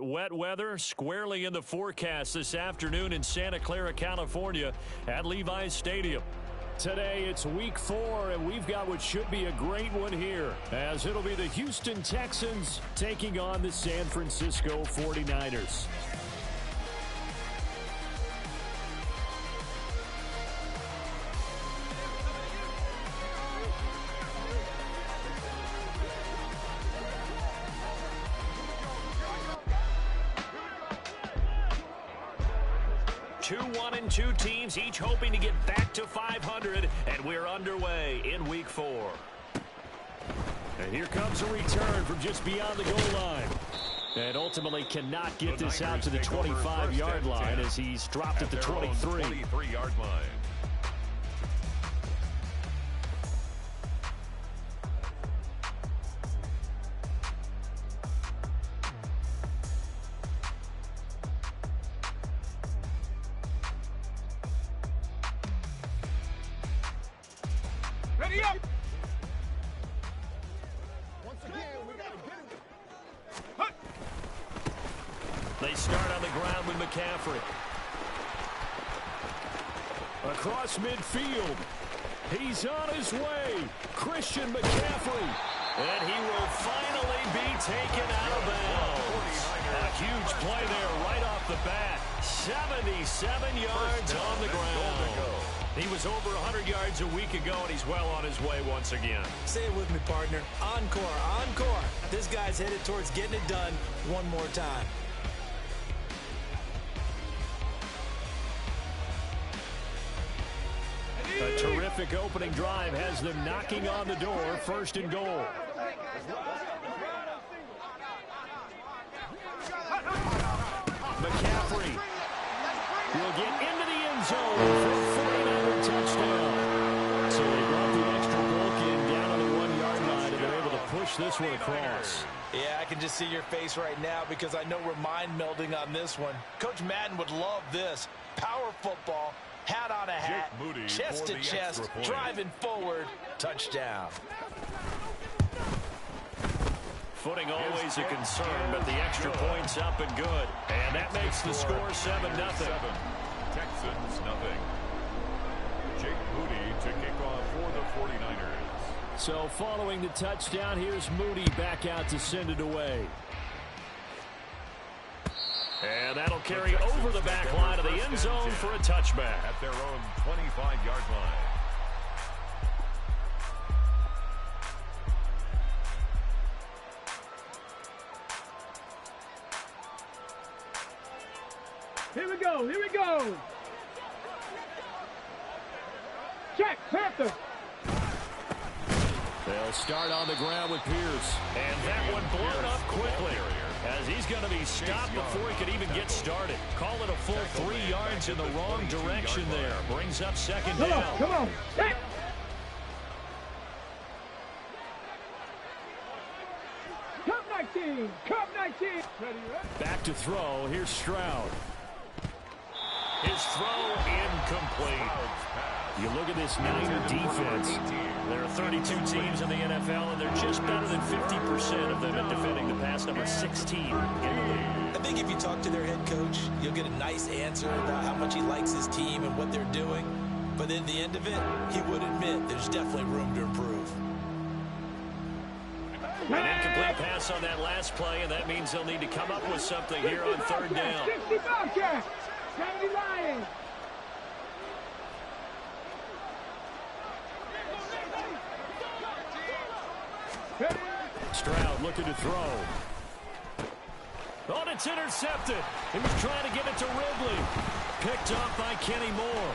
Wet weather squarely in the forecast this afternoon in Santa Clara, California at Levi's Stadium. Today it's week 4, and we've got what should be a great one here, as it'll be the Houston Texans taking on the San Francisco 49ers. Two 1-2 teams, each hoping to get back to 500, and we're underway in week 4. And here comes a return from just beyond the goal line. And ultimately cannot get this out to the 25-yard line as he's dropped at the 23. 23-yard line. Ready up! Once again, we gotta get it. Hut. They start on the ground with McCaffrey. Across midfield. He's on his way. Christian McCaffrey. And he will finally be taken out of bounds. A huge play there right off the bat. 77 yards on the ground. He was over 100 yards a week ago, and he's well on his way once again. Say it with me, partner. Encore, encore. This guy's headed towards getting it done one more time. A terrific opening drive has them knocking on the door, 1st and goal. McCaffrey will get into the end zone for a 49er touchdown. So they brought the extra bulk in down on the 1-yard line, and they're able to push this one across. Yeah, I can just see your face right now because I know we're mind melding on this one. Coach Madden would love this. Power football, hat on a hat, chest to chest, driving forward, touchdown. Footing always a concern, but the extra point's up and good. And that makes the score 7-0. Texans, nothing. Jake Moody to kick off for the 49ers. So following the touchdown, here's Moody back out to send it away. And that'll carry over the back line of the end zone for a touchback. At their own 25-yard line. Here we go, here we go. Check, Panther. They'll start on the ground with Pierce. And that one blown up quickly, as he's going to be stopped before he could even get started. Call it a full 3 yards in the wrong direction there. Brings up 2nd down. Come on, check. Cup 19, Cup 19. Ready, right? Back to throw. Here's Stroud. His throw incomplete. You look at this Niner defense. There are 32 teams in the NFL, and they're just better than 50% of them at defending the pass, number 16 in the league. I think if you talk to their head coach, you'll get a nice answer about how much he likes his team and what they're doing. But at the end of it, he would admit there's definitely room to improve. An incomplete pass on that last play, and that means they'll need to come up with something here on 3rd down. 60 Bobcats. 70 Lions. Stroud looking to throw. Oh, it's intercepted. He was trying to get it to Ridley. Picked off by Kenny Moore.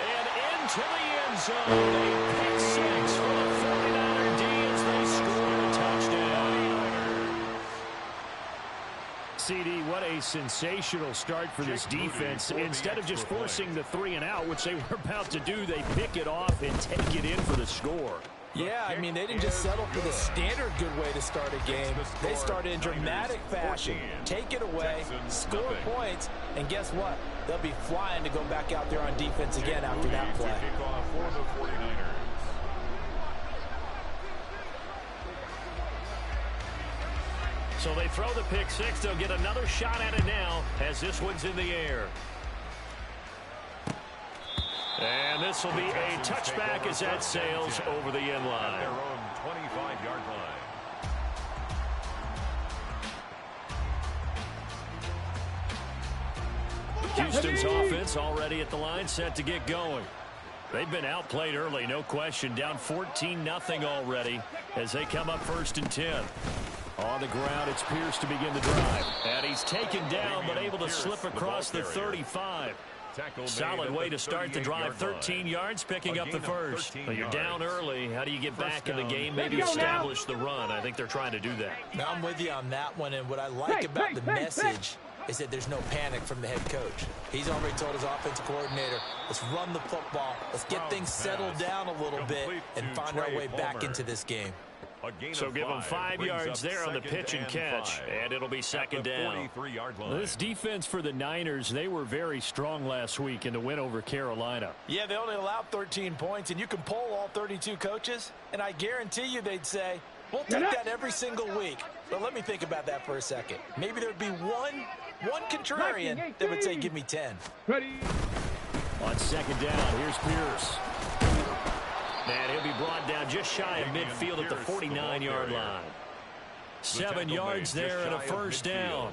And into the end zone. A pick 6 for the 49er D as they score a touchdown. CD, what a sensational start for this defense. Instead of just forcing the 3 and out, which they were about to do, they pick it off and take it in for the score. Yeah, I mean, they didn't just settle for the standard good way to start a game. They started in dramatic fashion. Take it away, score points, and guess what? They'll be flying to go back out there on defense again after that play. For the 49ers. So they throw the pick six. They'll get another shot at it now as this one's in the air. And this will be a touchback as that sails over the end line. Their own 25-yard line. Houston's offense already at the line, set to get going. They've been outplayed early, no question. Down 14-0 already as they come up 1st and 10. On the ground, it's Pierce to begin the drive. And he's taken down, but able to slip across the 35. Solid way to start the drive. 13 yards, picking up the first. But you're down early. How do you get back in the game? Maybe establish the run. I think they're trying to do that. Now, I'm with you on that one, and what I like about the message is that there's no panic from the head coach. He's already told his offensive coordinator, let's run the football, let's get things settled down a little bit and find our way back into this game. So give them 5 yards there on the pitch and catch, and it'll be 2nd down. This defense for the Niners, they were very strong last week in the win over Carolina. Yeah, they only allowed 13 points, and you can poll all 32 coaches, and I guarantee you they'd say, we'll take that every single week. But let me think about that for a second. Maybe there'd be one contrarian that would say, give me 10. Ready. On 2nd down, here's Pierce. And he'll be brought down just shy of midfield at the 49-yard line. 7 yards there and a 1st down.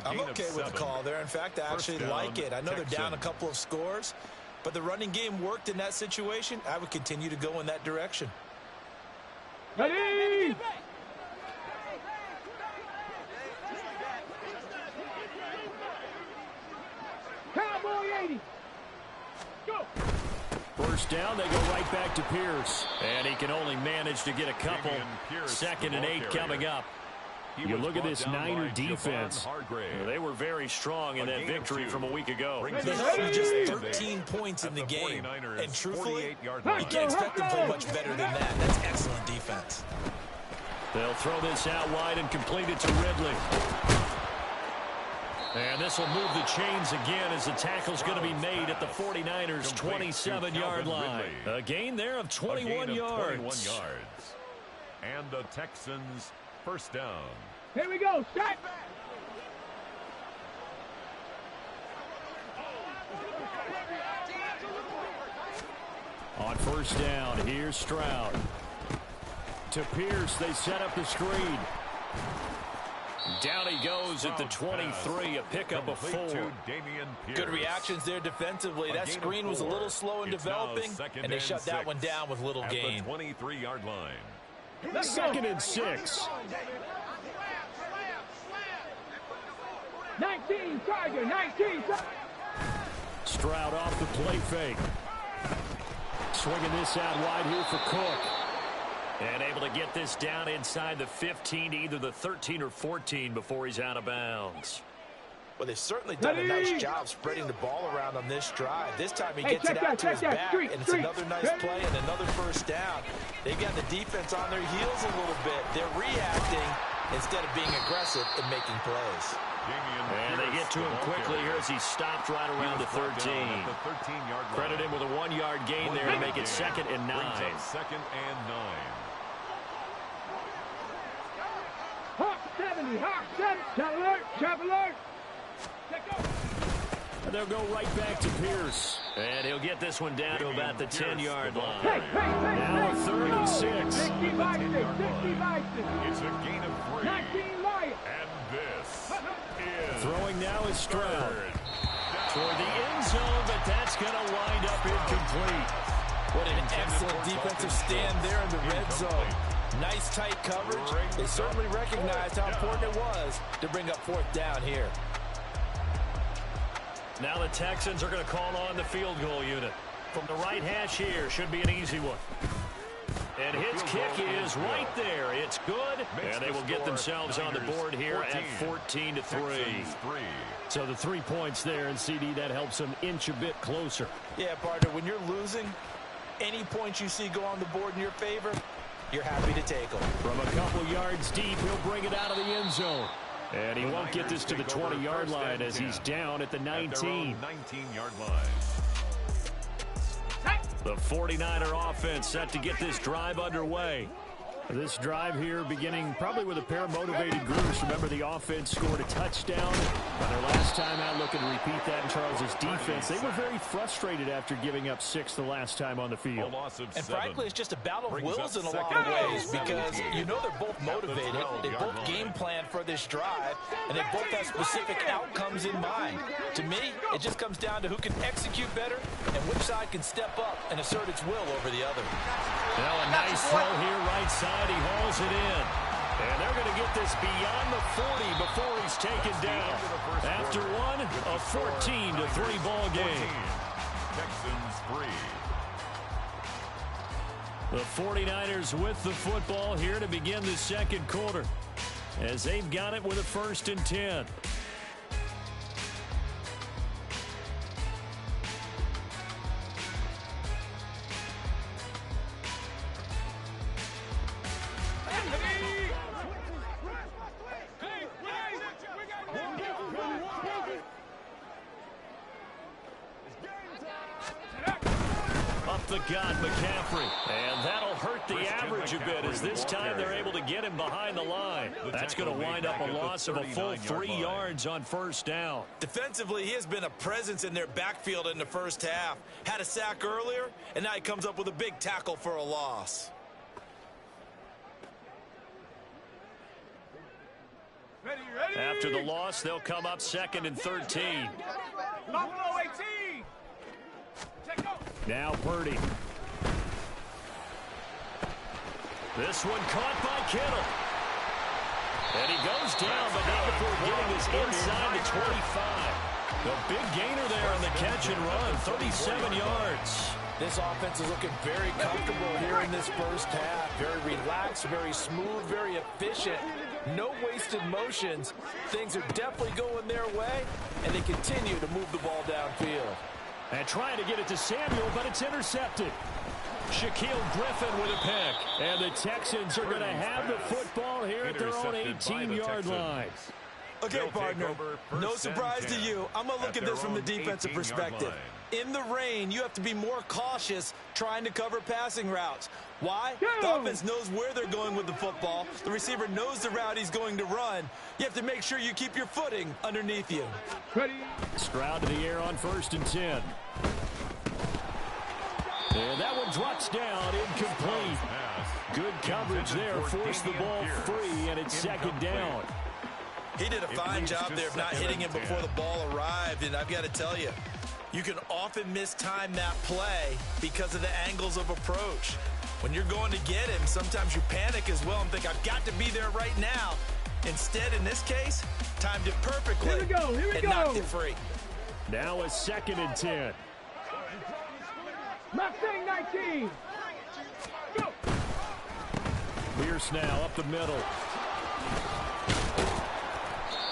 I'm okay with the call there. In fact, I actually like it. I know they're down a couple of scores, but the running game worked in that situation. I would continue to go in that direction. Ready. Cowboy 80. Go. 1st down, they go right back to Pierce. And he can only manage to get a couple. 2nd and 8 coming up. You look at this Niner defense. They were very strong in that victory from a week ago. They held them just 13 points in the game. And truthfully, you can't expect them to play much better than that. That's excellent defense. They'll throw this out wide and complete it to Ridley. And this will move the chains again as the tackle's going to be made at the 49ers' 27-yard line. A gain there of 21 yards. And the Texans' 1st down. Here we go. Start. On 1st down, here's Stroud. To Pierce, they set up the screen. Down he goes at the 23, a pickup of 4. Good reactions there defensively. That screen was a little slow in developing, and they shut that one down with little gain. At the 23-yard line. 2nd and 6. 19, Tiger, 19. Stroud off the play fake. Swinging this out wide here for Cook. And able to get this down inside the 15, either the 13 or 14 before he's out of bounds. Well, they've certainly done a nice job spreading the ball around on this drive. This time he gets it out to his back, and it's another nice play and another 1st down. They've got the defense on their heels a little bit. They're reacting instead of being aggressive and making plays. And they get to him quickly here as he stopped right around the 13. Credit him with a 1-yard gain there to make it 2nd and 9. 2nd and 9. Hawk 70, Hawk 7. Trap alert. And they'll go right back to Pierce. And he'll get this one down to about the 10-yard line. Now a 3rd and 6. 60 by 6. 60 by 6. It's a gain of 3. 19 Lions. And this is throwing now is Stroud. Toward the end zone, but that's going to wind up incomplete. What an excellent defensive stand there in the red zone. Nice tight coverage. They certainly recognized how important it was to bring up 4th down here. Now the Texans are going to call on the field goal unit. From the right hash here, should be an easy one. And his kick is right there. It's good, and they will get themselves on the board here at 14-3. So the 3 points there, and CD, that helps them inch a bit closer. Yeah, partner, when you're losing, any points you see go on the board in your favor, you're happy to take them. From a couple yards deep, he'll bring it out of the end zone. And he won't get this to the 20-yard line as he's down at the 19. 19-yard line. The 49er offense set to get this drive underway. This drive here beginning probably with a pair of motivated groups. Remember, the offense scored a touchdown on their last time out, looking to repeat that in Charles' defense. They were very frustrated after giving up 6 the last time on the field. And frankly, it's just a battle of wills in a lot of ways because you know they're both motivated. They both game plan for this drive, and they both have specific outcomes in mind. To me, it just comes down to who can execute better and which side can step up and assert its will over the other. Now a nice throw here right side. He hauls it in. And they're going to get this beyond the 40 before he's taken down. After one, a 14-3 ball game. Texans 3. The 49ers with the football here to begin the second quarter, as they've got it with a 1st and 10. Got McCaffrey, and that'll hurt the average a bit as this time they're able to get him behind the line. That's going to wind up a loss of a full 3 yards on 1st down. Defensively, he has been a presence in their backfield in the first half. Had a sack earlier, and now he comes up with a big tackle for a loss. After the loss, they'll come up 2nd and 13. Now Purdy. This one caught by Kittle. And he goes down, but not before getting this inside the 25. The big gainer there on the catch and run, 37 yards. This offense is looking very comfortable here in this first half. Very relaxed, very smooth, very efficient. No wasted motions. Things are definitely going their way, and they continue to move the ball downfield. And trying to get it to Samuel, but it's intercepted. Shaquille Griffin with a pick. And the Texans are going to have the football here at their own 18-yard line. Okay, partner, no surprise to you. I'm going to look at this from the defensive perspective. In the rain, you have to be more cautious trying to cover passing routes. Why? The offense knows where they're going with the football. The receiver knows the route he's going to run. You have to make sure you keep your footing underneath you. Stroud to the air on 1st and 10. And that one drops down, incomplete. Good coverage there, forced the ball free, and it's 2nd down. He did a fine job there of not hitting him before the ball arrived, and I've got to tell you, you can often mistime that play because of the angles of approach. When you're going to get him, sometimes you panic as well and think, I've got to be there right now. Instead, in this case, timed it perfectly and knocked it free. Now a 2nd and 10. Mustang 19. Go. Pierce now up the middle.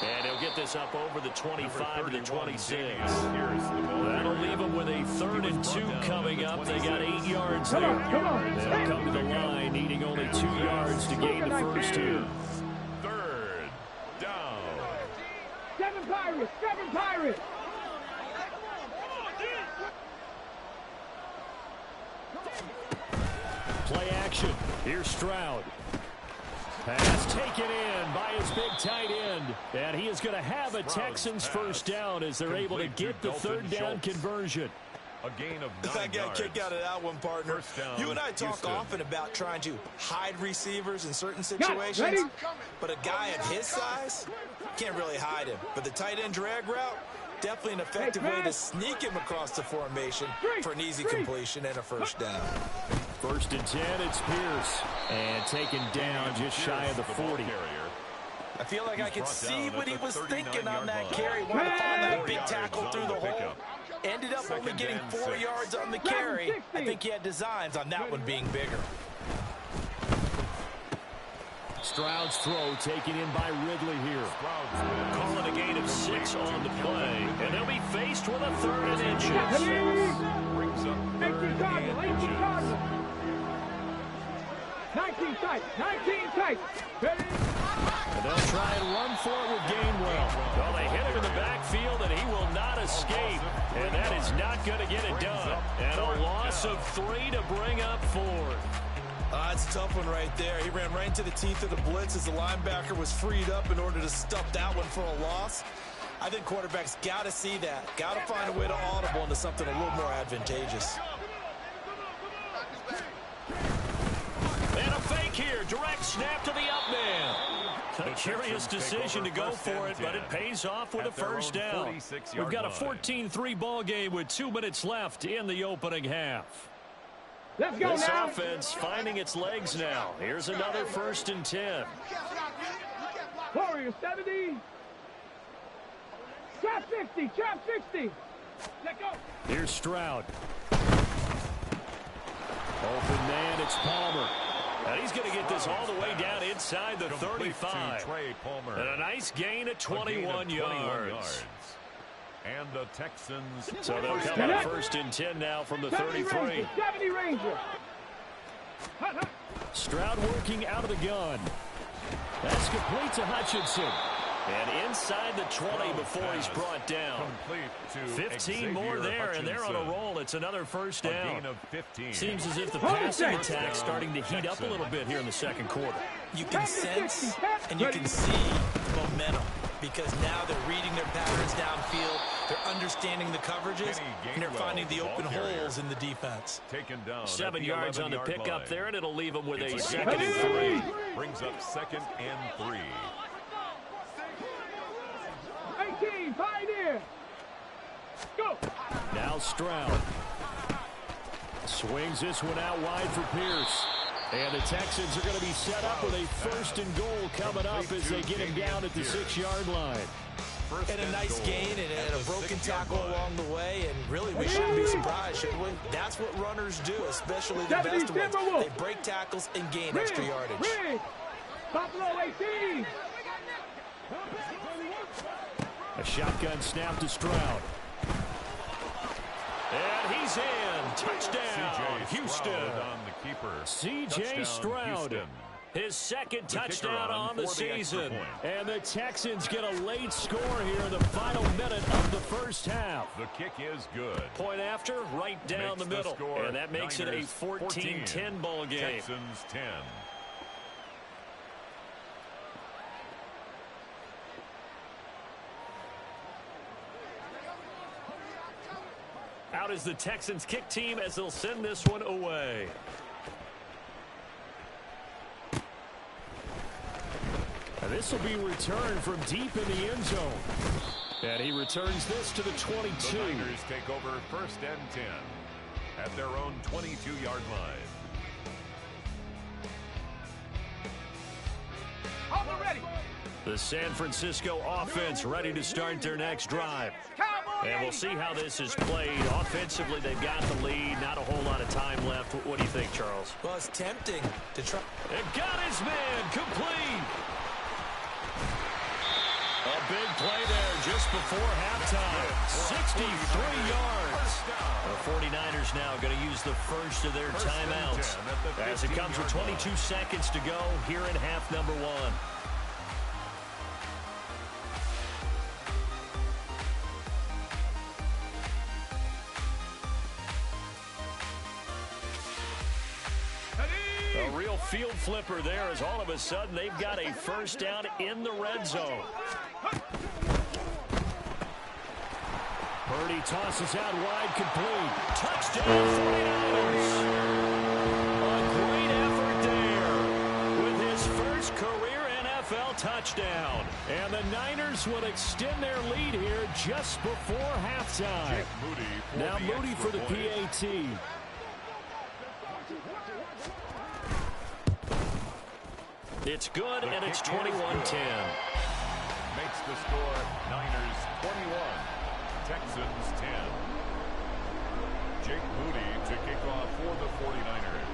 And he'll get this up over the 25 to the 26. That'll leave them with a 3rd and 2 coming up. They got 8 yards there. They'll come to the line, needing only 2 yards to gain the first here. 3rd down. 7 Pirates, 7 Pirates. Play action. Here's Stroud. Pass taken in by his big tight end. And he is going to have a Texans 1st down as they're able to get the 3rd down conversion. A gain of 9 I got yards. a kick out of that one, partner. You and I talk often about trying to hide receivers in certain situations. But a guy at his size, can't really hide him. But the tight end drag route, definitely an effective way to sneak him across the formation for an easy completion and a 1st down. 1st and 10, it's Pierce. And taken down just shy of the 40. I feel like I could see what he was thinking on that carry. Wanted to find that big tackle through the hole. Ended up only getting 4 yards on the carry. I think he had designs on that one being bigger. Stroud's throw taken in by Ridley here. Calling a gain of 6 on the play. And they'll be faced with a 3rd and inches. 18 Cardinals. 19 tight. 19 tight. And they'll try and run for it with Gainwell. Well, they hit him in the backfield, and he will not escape. And that is not going to get it done. And a loss of 3 to bring up 4. That's a tough one right there. He ran right into the teeth of the blitz as the linebacker was freed up in order to stuff that one for a loss. I think quarterbacks got to see that. Got to find a way to audible into something a little more advantageous. And a fake here. Direct snap to the up man. A curious decision to go for it, but it pays off with a first down. We've got a 14-3 ball game with 2 minutes left in the opening half. Let's go This now. offense finding its legs now. Here's another 1st and 10. Warriors 70. Trap 60. Trap 60. Let go. Here's Stroud. Open man, it's Palmer. And he's going to get this all the way down inside the 35. And a nice gain at 21 yards. And the Texans. So they'll come on 1st and 10 now from the 33. 70 Ranger. Stroud working out of the gun. That's complete to Hutchinson. And inside the 20 before he's brought down. 15 more there, and they're on a roll. It's another first down. Seems as if the passing attack's starting to heat up a little bit here in the second quarter. You can sense and you can see the momentum because now they're reading their patterns downfield, they're understanding the coverages, and they're finding the open holes in the defense. 7 yards on the pickup there, and it'll leave them with a 2nd and 3. Brings up 2nd and 3. 18, Pioneer. Go. Now Stroud. Swings this one out wide for Pierce. And the Texans are going to be set up with a 1st and goal coming up as they get him down at the 6-yard line. And a nice gain and a broken tackle along the way, and really we shouldn't be surprised, should we? That's what runners do, especially the best ones. They break tackles and gain extra yardage. Buffalo 18. A shotgun snap to Stroud. And he's in. Touchdown, Houston. C.J. Stroud. His 2nd touchdown on the season. And the Texans get a late score here in the final minute of the first half. The kick is good. Point after, right down the middle. And that makes it a 14-10 ball game. Texans 10. Out is the Texans kick team as they'll send this one away. And this will be returned from deep in the end zone. And he returns this to the 22. The Niners take over 1st and 10 at their own 22-yard line. Ready. The San Francisco offense ready to start their next drive. And we'll see how this is played. Offensively, they've got the lead. Not a whole lot of time left. What do you think, Charles? Well, it's tempting to try. And got his man complete. A big play there just before halftime. 63 yards. The 49ers now going to use the first of their timeouts as it comes with 22 seconds to go here in half number 1. A real field flipper there as all of a sudden they've got a first down in the red zone. Purdy tosses out wide, complete. Touchdown 49ers. A great effort there with his first career NFL touchdown. And the Niners will extend their lead here just before halftime. Now Moody for the PAT. It's good, and it's 21-10. Makes the score Niners 21, Texans 10. Jake Moody to kick off for the 49ers.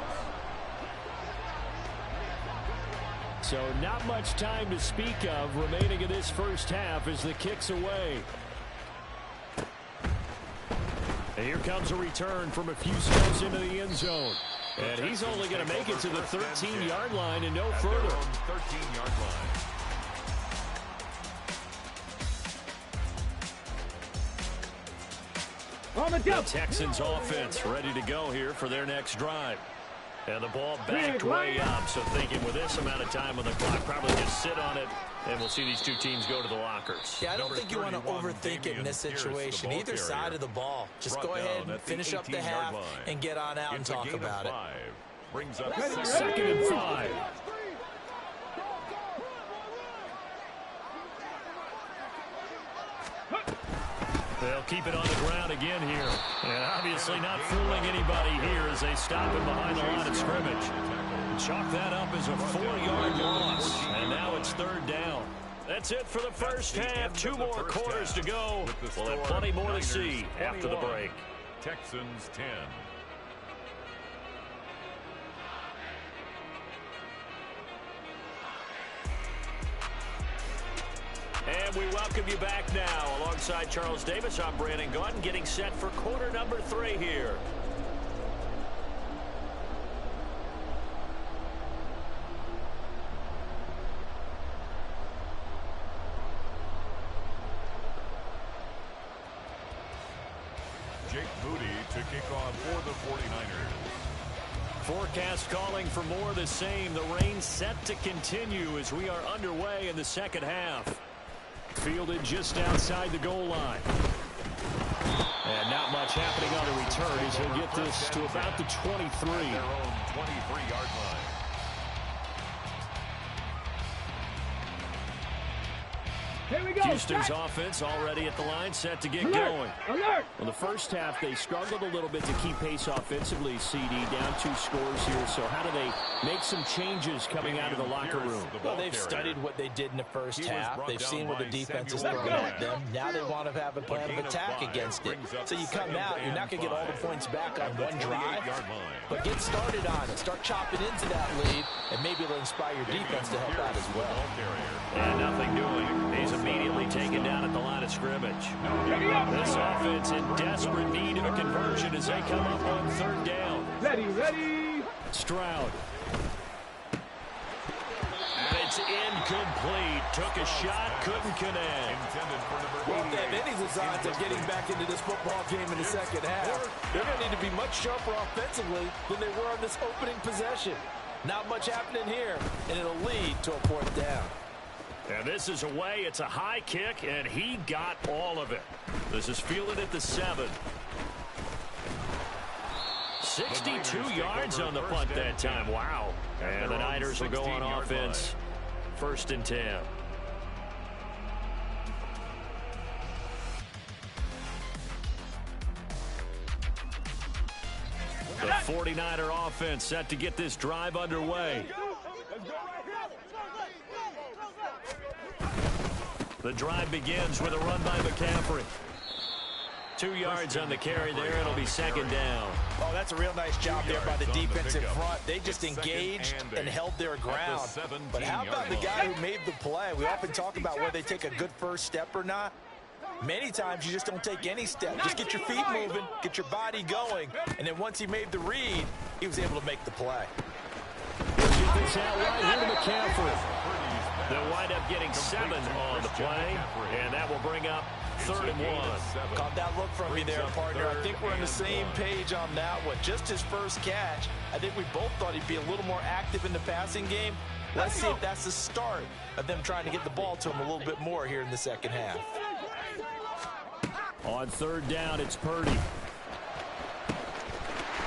So not much time to speak of remaining in this first half as the kick's away. And here comes a return from a few steps into the end zone. And he's only going to make it to the 13-yard line and no further. 13-yard line. On the jump. The Texans offense ready to go here for their next drive. And the ball backed way up, so thinking with this amount of time on the clock, probably just sit on it, and we'll see these two teams go to the lockers. Yeah, I don't think you want to overthink it in this situation. Either side of the ball. Just go ahead and finish up the half and get on out and talk about it. Brings up 2nd and 5. They'll keep it on the ground again here. And obviously not fooling anybody here as they stop him behind the line of scrimmage. Chalk that up as a 4-yard loss. And now it's 3rd down. That's it for the first half. 2 more quarters to go. We'll have plenty more to see after the break. Texans 10. And we welcome you back now. Alongside Charles Davis, I'm Brandon Gaudin, getting set for quarter number 3 here. Jake Moody to kick off for the 49ers. Forecast calling for more of the same. The rain set to continue as we are underway in the second half. Fielded just outside the goal line. And not much happening on the return as he'll get this to about the 23. Their own 23-yard line. Here we go. Houston's offense already at the line, set to get going. Alert! Well, the first half, they struggled a little bit to keep pace offensively, CD, down 2 scores here. So how do they make some changes coming out of the locker room? Well, they've studied what they did in the first half. They've seen what the defense has thrown at them. Now they want to have a plan of attack against it. So you come out, you're not going to get all the points back on one drive, but get started on it. Start chopping into that lead, and maybe it'll inspire your defense to help out as well. And nothing doing. He's immediately taken down at the line of scrimmage. This offense in desperate need of a conversion as they come up on 3rd down. Ready. Stroud. And it's incomplete. Took a shot, couldn't connect. Well, if they have any designs of getting back into this football game in the second half, they're going to need to be much sharper offensively than they were on this opening possession. Not much happening here, and it'll lead to a 4th down. And this is away. It's a high kick, and he got all of it. This is fielded at the 7. 62 yards on the punt that time. Wow. And the Niners will go on offense. 1st and 10. The 49er offense set to get this drive underway. The drive begins with a run by McCaffrey. 2 yards on the carry there. It'll be 2nd down. Oh, that's a real nice job there by the defense in front. They just engaged and held their ground. But how about the guy who made the play? We often talk about whether they take a good first step or not. Many times you just don't take any step. Just get your feet moving, get your body going, and then once he made the read, he was able to make the play. Get this out right here to McCaffrey. They'll wind up getting 7 on the play, and that will bring up 3rd and 1. Caught that look from me there, partner. I think we're on the same page on that one. Just his first catch. I think we both thought he'd be a little more active in the passing game. Let's see if that's the start of them trying to get the ball to him a little bit more here in the second half. On 3rd down, it's Purdy.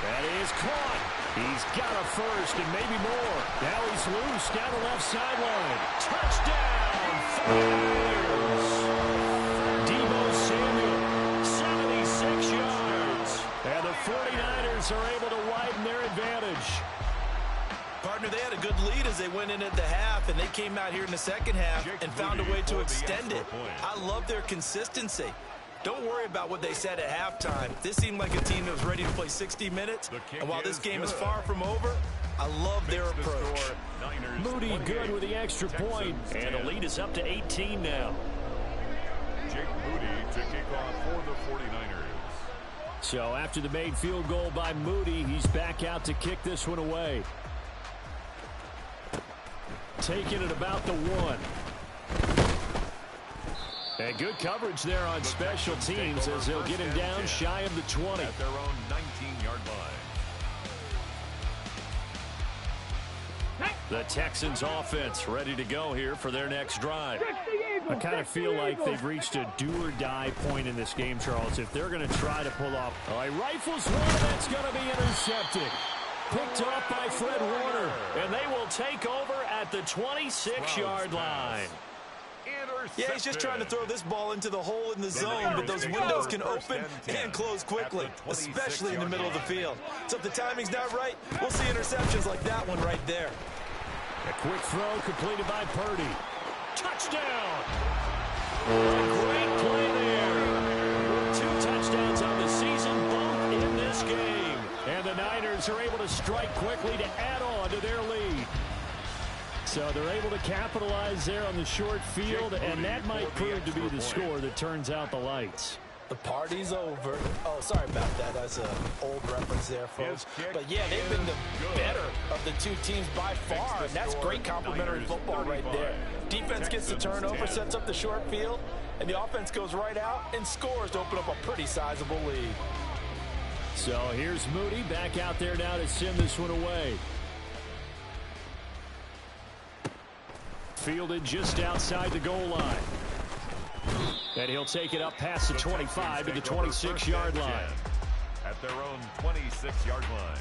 That is caught. He's got a first and maybe more. Now he's loose down the left sideline. Touchdown! Deebo Samuel, 76 yards. And the 49ers are able to widen their advantage. Partner, they had a good lead as they went in at the half, and they came out here in the second half and found a way to extend it. I love their consistency. Don't worry about what they said at halftime. This seemed like a team that was ready to play 60 minutes. And while this game is far from over, I love their approach. Moody good with the extra point. And the lead is up to 18 now. Jake Moody to kick off for the 49ers. So after the made field goal by Moody, he's back out to kick this one away. Taking it about the 1. And good coverage there on special teams as they'll get him down shy of the 20. At their own 19-yard line. The Texans offense ready to go here for their next drive. I kind of feel like they've reached a do-or-die point in this game, Charles. If they're going to try to pull off. Oh, he rifles one that's going to be intercepted. Picked up by Fred Warner. And they will take over at the 26-yard line. Yeah, he's just trying to throw this ball into the hole in the zone, but those windows can open and close quickly, especially in the middle of the field. So if the timing's not right, we'll see interceptions like that one right there. A quick throw completed by Purdy. Touchdown! Great play there. 2 touchdowns on the season, both in this game. And the Niners are able to strike quickly to add on to their lead. So they're able to capitalize there on the short field, and that might prove to be the score that turns out the lights. The party's over. Oh, sorry about that. That's an old reference there, folks. But, yeah, they've been the better of the two teams by far, and that's great complimentary football right there. Defense gets the turnover, sets up the short field, and the offense goes right out and scores to open up a pretty sizable lead. So here's Moody back out there now to send this one away. Fielded just outside the goal line. And he'll take it up past the 25 to the 26-yard line. At their own 26-yard line.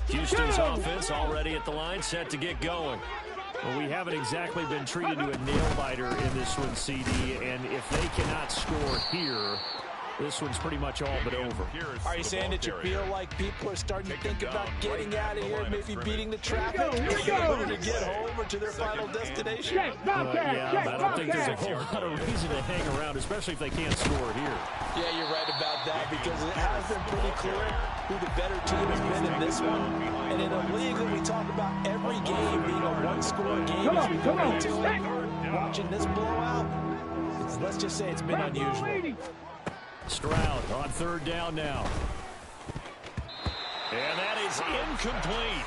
Houston's offense already at the line, set to get going. Well, we haven't exactly been treated to a nail-biter in this one, CD, and if they cannot score here, this one's pretty much all but over. Are you saying that you feel like people are starting to think about getting out of here, maybe beating the traffic in order to get home or to their final destination? Yeah, but I don't think there's a whole lot of reason to hang around, especially if they can't score here. Yeah, you're right about that, because it has been pretty clear who the better team has been in this one. And in a league that we talk about every game being a one-score game as we go into it, watching this blowout, let's just say it's been unusual. Stroud on 3rd down now. And that is incomplete.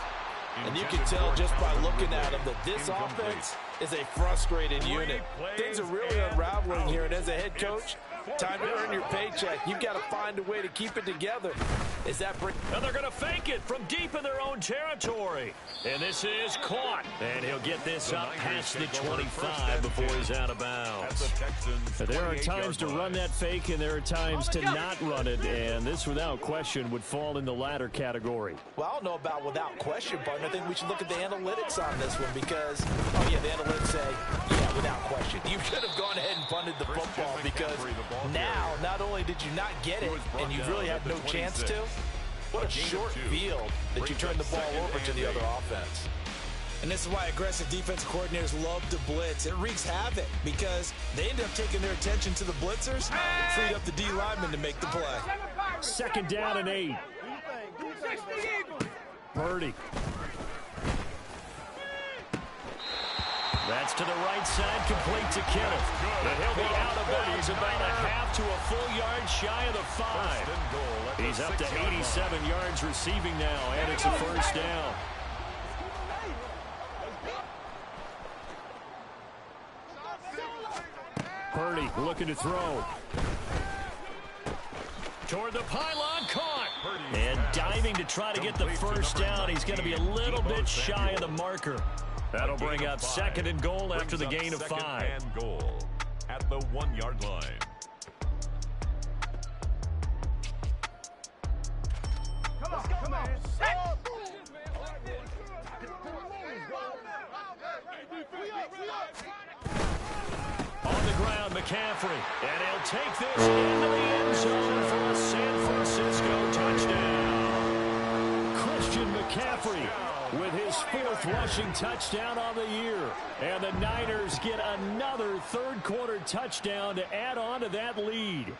And you can tell just by looking at him that this offense is a frustrated unit. Things are really unraveling here, and as a head coach, time to earn your paycheck. You've got to find a way to keep it together. Is that and they're going to fake it from deep in their own territory. And this is caught. And he'll get this up past the 25 before he's out of bounds. There are times to run that fake, and there are times to not run it. And this, without question, would fall in the latter category. Well, I don't know about without question, partner. I think we should look at the analytics on this one because, oh, yeah, the analytics say, yeah, without question. You should have gone ahead and punted the football because now, not only did you not get it, and you really had no chance to, what a short field that you turned the ball over to the other offense. And this is why aggressive defensive coordinators love to blitz. It wreaks havoc because they end up taking their attention to the blitzers, freed up the D lineman to make the play. 2nd down and 8. Purdy. That's to the right side, complete to Kittle. And he'll be out of bounds about a half to a full yard shy of the 5. He's up to 87 yards receiving now, and it's a 1st down. Purdy looking to throw. Toward the pylon, caught. And diving to try to get the 1st down. He's going to be a little bit shy of the marker. That'll bring up 2nd and goal after the gain of 5. 2nd and goal at the 1-yard line. Come on. On the ground, McCaffrey. And he'll take this into the end zone for a San Francisco touchdown. Christian McCaffrey with his 4th rushing touchdown on the year. And the Niners get another 3rd-quarter touchdown to add on to that lead.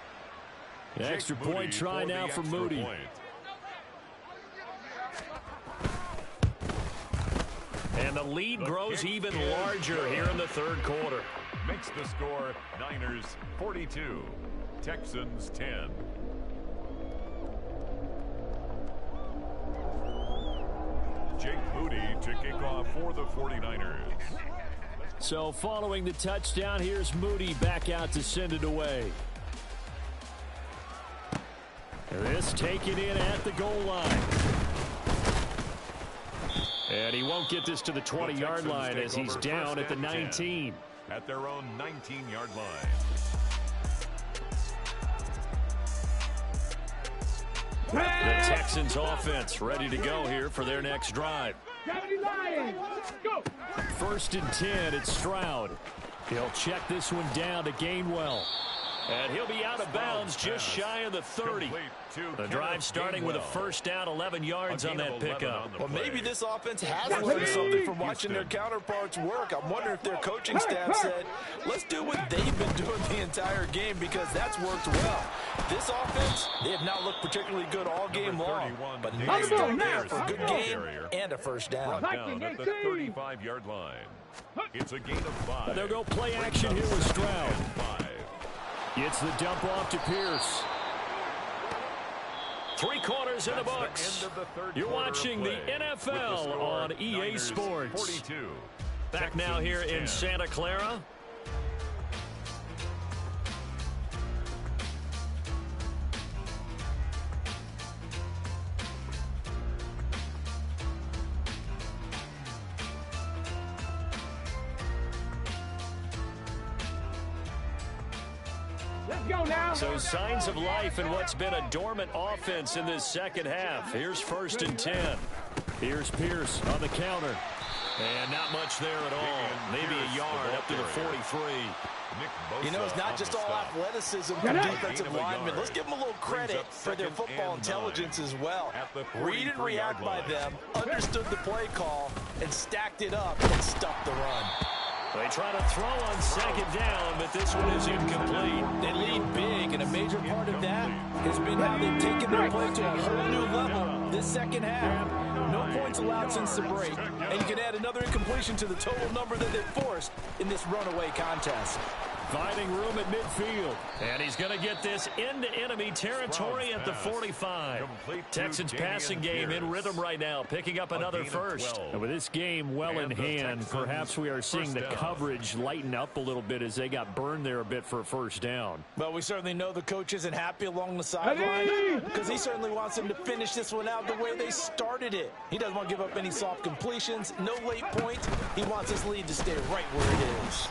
An extra point try now for Moody. And the lead grows even larger here in the 3rd quarter. Makes the score Niners 42, Texans 10. Jake Moody to kick off for the 49ers. So following the touchdown, here's Moody back out to send it away. This taken in at the goal line. And he won't get this to the 20-yard line as he's down at the 19. At their own 19-yard line. The Texans offense ready to go here for their next drive. Go. 1st and 10, it's Stroud. He'll check this one down to Gainwell. And he'll be out of bounds just shy of the 30. The drive starting with a first down, 11 yards on that pickup. Well, maybe this offense has learned something from watching their counterparts work. I'm wondering if their coaching staff said, let's do what they've been doing the entire game because that's worked well. This offense, they have not looked particularly good all game long. But a nice start there for a good game and a first down. Down at the 35-yard line. It's a gain of 5. They'll go play action here with Stroud. It's the dump off to Pierce. 3 quarters in the books. You're watching the NFL on EA Sports. Back now here in Santa Clara. Let's go now. So signs of life in what's been a dormant offense in this second half. Here's 1st and 10. Here's Pierce on the counter. And not much there at all. Maybe a yard up to the 43. You know, it's not just all athleticism from defensive linemen. Let's give them a little credit for their football intelligence as well. Read and react by them, understood the play call, and stacked it up and stuffed the run. They try to throw on 2nd down, but this one is incomplete. They lead big, and a major part of that has been how they've taken their play to a whole new level this second half. No points allowed since the break, and you can add another incompletion to the total number that they've forced in this runaway contest. Finding room at midfield. And he's going to get this into enemy territory at the 45. Texans passing game in rhythm right now, picking up another first. And with this game well in hand, perhaps we are seeing the coverage lighten up a little bit as they got burned there a bit for a first down. Well, we certainly know the coach isn't happy along the sideline because he certainly wants them to finish this one out the way they started it. He doesn't want to give up any soft completions, no late points. He wants his lead to stay right where it is.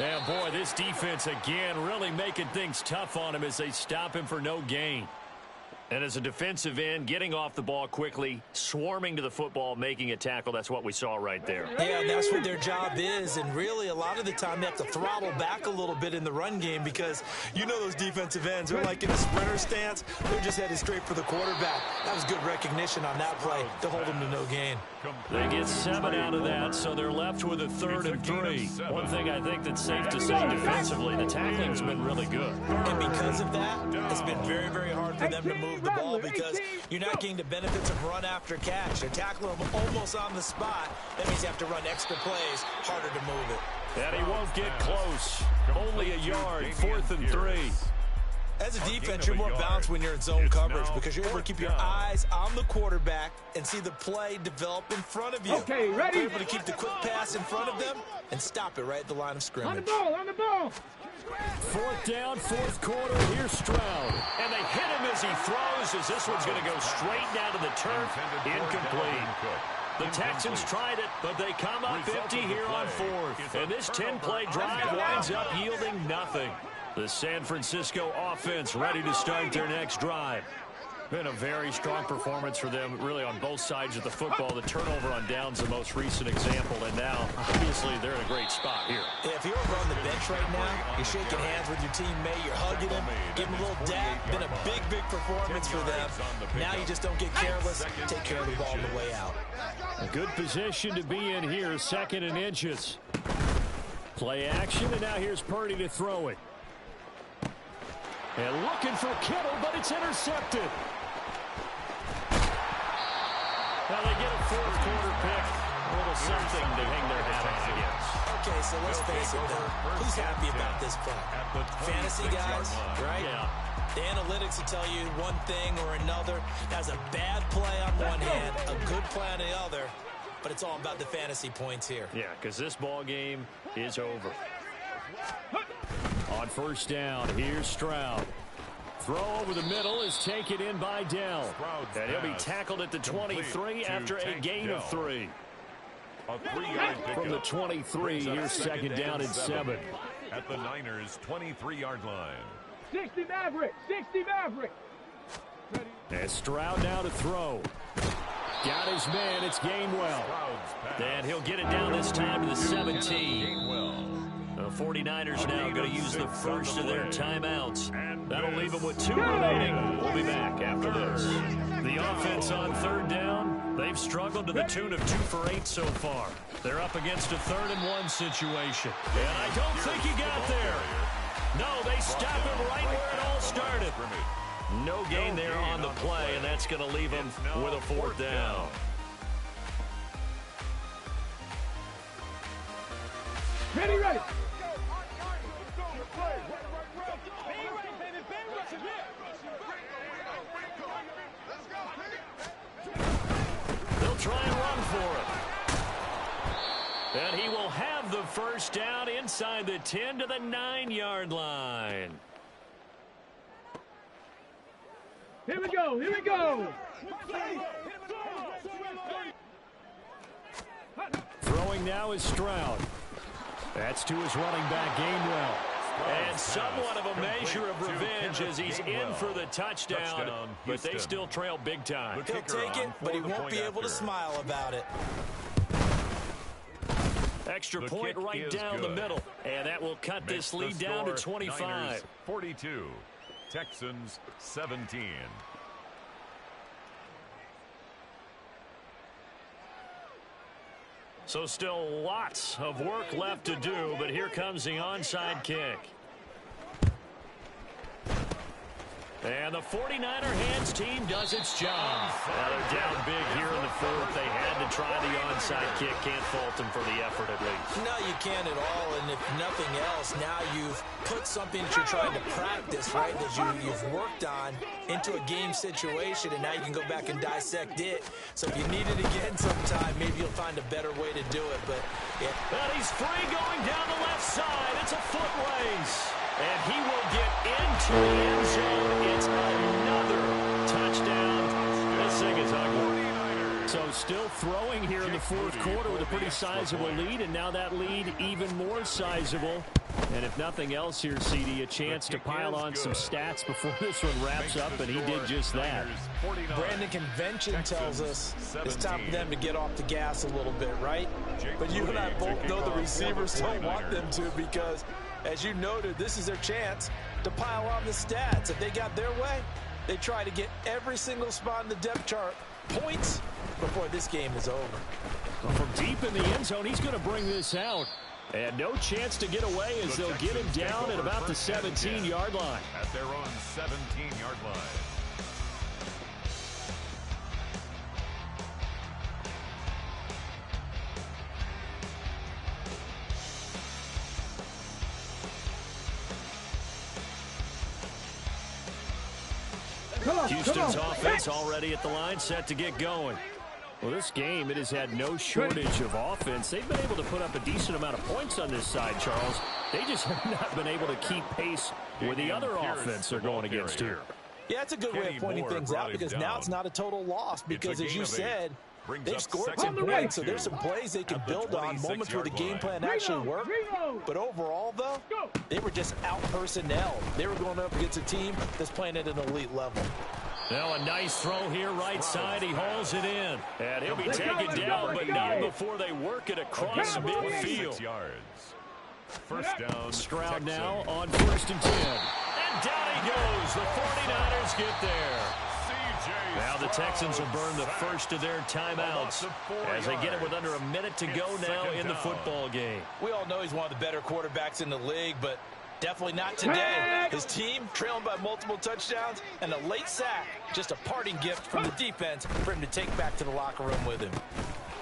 And boy, this defense again really making things tough on him as they stop him for no gain. And as a defensive end, getting off the ball quickly, swarming to the football, making a tackle, that's what we saw right there. Yeah, and that's what their job is. And really, a lot of the time, they have to throttle back a little bit in the run game because you know those defensive ends, they're like in a sprinter stance. They're just headed straight for the quarterback. That was good recognition on that play to hold them to no gain. They get 7 out of that, so they're left with a 3rd and 3. One thing I think that's safe to say defensively, the tackling's been really good. And because of that, it's been very, very hard for them to move the ball because you're not getting the benefits of run after catch. They're tackling them almost on the spot. That means you have to run extra plays, harder to move it. And he won't get close. Only a yard, 4th and 3. As a defense, you're more balanced when you're in zone coverage because you're able to keep your eyes on the quarterback and see the play develop in front of you. Okay, ready? You're able to keep the quick pass in front of them and stop it right at the line of scrimmage. On the ball, on the ball. 4th down, 4th quarter. Here's Stroud. And they hit him as he throws as this one's going to go straight down to the turf. Incomplete. The Texans tried it, but they come up empty here on 4th. And this 10-play drive winds up yielding nothing. The San Francisco offense ready to start their next drive. Been a very strong performance for them, really, on both sides of the football. The turnover on downs, the most recent example, and now, obviously, they're in a great spot here. Yeah, if you're over on the bench right now, you're shaking hands with your teammate, you're hugging him, giving him a little dab. Been a big, big performance for them. Now you just don't get careless. Take care of the ball on the way out. A good position to be in here, 2nd and inches. Play action, and now here's Purdy to throw it. And looking for Kittle, but it's intercepted. Now they get a 4th quarter pick. A little something to hang their hat on, I guess. Okay, so let's face it, though. Who's happy about this play? Fantasy guys, right? Yeah. The analytics will tell you one thing or another. That's a bad play on one hand, a good play on the other. But it's all about the fantasy points here. Yeah, because this ball game is over. On 1st down, here's Stroud. Throw over the middle is taken in by Dell. And he'll be tackled at the 23 after a gain of 3. A 3-yard pickup. From the 23, here's second down and 7. At the Niners' 23-yard line. 60 Maverick, 60 Maverick. And Stroud now to throw. Got his man, it's Gainwell. And he'll get it down this time to the 17. The 49ers now going to use the first of their timeouts. That'll leave them with 2 remaining. We'll be back after this. The offense on third down, they've struggled to the tune of 2 for 8 so far. They're up against a 3rd-and-1 situation. And I don't think he got there. No, they stop him right where it all started. No gain there on the play, and that's going to leave him with a 4th down. Ready, ready. They'll try and run for it. And he will have the first down inside the 10 to the 9-yard line. Here we go, here we go. Throwing now is Stroud. That's to his running back, Gainwell. And somewhat of a measure of revenge as he's in for the touchdown, but they still trail big time. He'll take it, but he won't be able to smile about it. Extra point right down the middle, and that will cut this lead down to 25. Niners 42, Texans 17. So still lots of work left to do, but here comes the onside kick. And the 49er hands team does its job. They're down big here in the 4th. They had to try the onside kick. Can't fault them for the effort at least. No, you can't at all. And if nothing else, now you've put something that you're trying to practice, right, that you've worked on into a game situation, and now you can go back and dissect it. So if you need it again sometime, maybe you'll find a better way to do it. But yeah. And he's free going down the left side. It's a foot race. And he will get into the end zone. It's another touchdown. This thing is ugly. So still throwing here in the 4th quarter with a pretty sizable lead, and now that lead even more sizable. And if nothing else here, CD, a chance to pile on some stats before this one wraps up, and he did just that. Brandon, convention tells us it's time for them to get off the gas a little bit, right? But you and I both know the receivers don't want them to, because as you noted, this is their chance to pile on the stats. If they got their way, they try to get every single spot in the depth chart points before this game is over. Well, from deep in the end zone, he's going to bring this out. And no chance to get away as they'll get him down at about the 17-yard line. At their own 17-yard line. Houston's offense already at the line, set to get going. Well, this game, it has had no shortage of offense. They've been able to put up a decent amount of points on this side, Charles. They just have not been able to keep pace with the other offense they're going against here. Yeah, it's a good way of pointing things out, because now it's not a total loss, because as you said, they've scored some points, so there's some plays they can build on, moments where the game plan actually worked. But overall, though, they were just out-personnel. They were going up against a team that's playing at an elite level. Now a nice throw here right side. He hauls it in. And he'll be taken down, but not before they work it across midfield. First down. Stroud now on 1st and 10. And down he goes. The 49ers get there. Now the Texans will burn the first of their timeouts as they get it with under a minute to go now in the football game. We all know he's one of the better quarterbacks in the league, but definitely not today. His team trailing by multiple touchdowns, and a late sack, just a parting gift from the defense for him to take back to the locker room with him.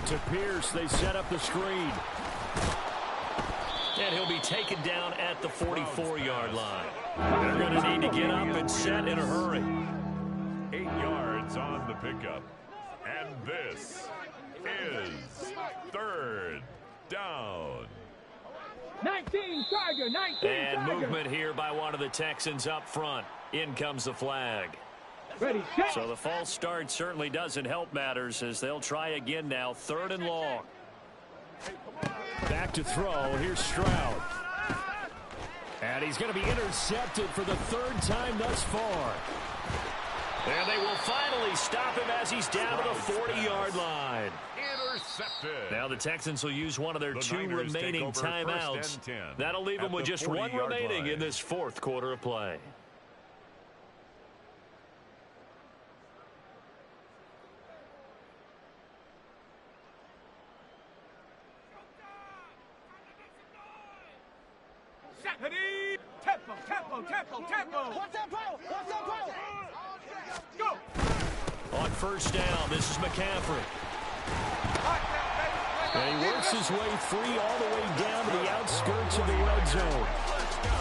To Pierce, they set up the screen. And he'll be taken down at the 44-yard line. They're going to need to get up and set in a hurry. 8 yards on the pickup. And this is 3rd down. 19 Tiger, 19 And Tiger. movement here by one of the Texans up front. In comes the flag. Ready, set. So the false start certainly doesn't help matters as they'll try again now. 3rd and long. Back to throw. Here's Stroud. And he's going to be intercepted for the 3rd time thus far. And they will finally stop him as he's down to the 40-yard line. Intercepted. Now the Texans will use one of their 2 Niners remaining take over timeouts. 1st and 10 That'll leave them with just 1 remaining line. in this 4th quarter of play. Ready, tempo, tempo, tempo, tempo. What's that power? What's that power? Go. On 1st down, this is McCaffrey. And he works his way free all the way down to the outskirts of the red zone.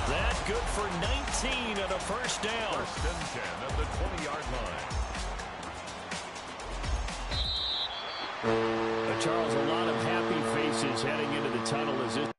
That's good for 19 and a 1st down. 1st and 10 at the 20-yard line. Charles, a lot of happy faces heading into the tunnel as this